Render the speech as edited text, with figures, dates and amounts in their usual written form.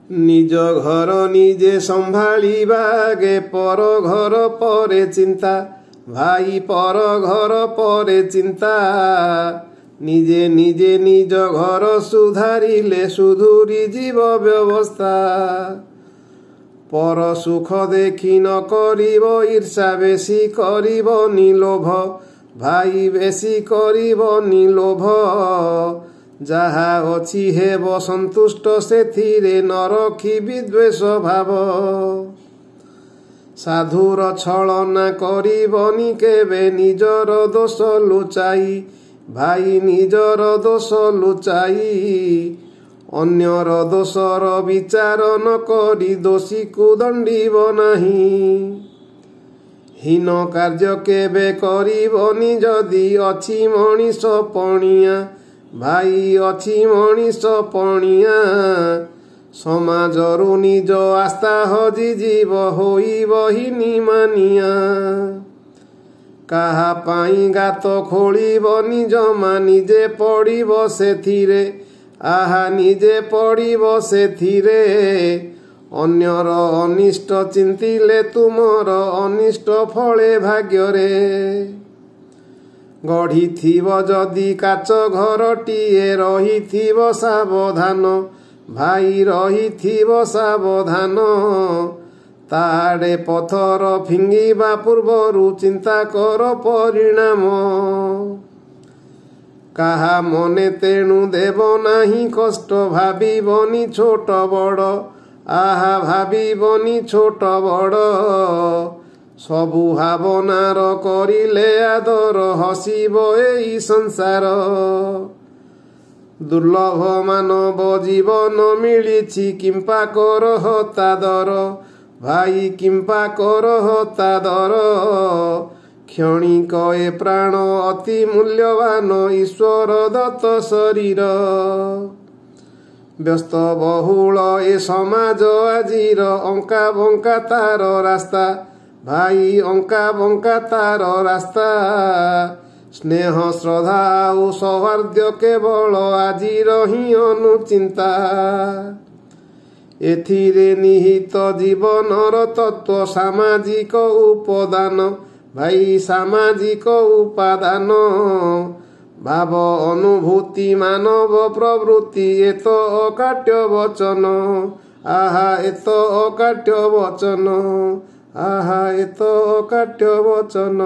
निज घर निजे संभाळिबा गे पर घर परे चिंता भाई पर घर परे चिंता निजे निजे निज घर सुधारिले सुधुरी जीव व्यवस्था पर सुख देखि न करिबो ईर्षा बेसी करिबो नि लोभ भाई बेसी करिबो नि लोभ जहा अछि हेब संतुष्ट सेथिरे न रखि विद्वेष भाव साधुर छलना करिबनि केबे निजर दोष लुचाई भाई निजर दोष लुचाई अन्यर दोषर विचार न करी दोषी को दंडिब नाही हीन कार्य केबे करिबनि जदि अछि मनीष पणिया भाई अछि मनीष पणिया समाजरु निज आस्था हजि जीव होइब हि निमानिया काहा पाई गात खोलिबनि जमा निजे पड़िब सेथिरे आहा निजे पड़िब सेथिरे अन्यर अनिष्ट चिंतिले तुमर अनिष्ट फले भाग्यरे गढ़ी थिव जदि काच घरटिए रहिथिव सावधान भाई रहिथिव सावधान ताड़े पथर फिंगिबा पूर्वरु चिंता कर परिणाम काहा मने तेणु देव नाही कष्ट भाबिबनि छोट बड़ आहा भाबिबनि छोट बड़ सबु भावनार करिले आदर हसिब एई संसार दुर्लभ मानव जीवन मिलिछि किंपा करह तादर भाई किंपा करह तादर क्षणिक ए प्राण अति मूल्यवान ईश्वर दत्त शरीर व्यस्त बहुल ए समाज आजिर अंका बंका तार रास्ता भाई अंका बंका तार रास्ता स्नेह श्रद्धा और सौहार्द्य केवल आजिर ही अनुचिंता एथिरे निहित जीवनर तत्व सामाजिक उपादान भाई सामाजिक उपादान भाव अनुभूति मानव प्रवृत्ति एत अकाट्य वचन आहा एत अकाट्य वचन आहा एत अकाट्य वचन।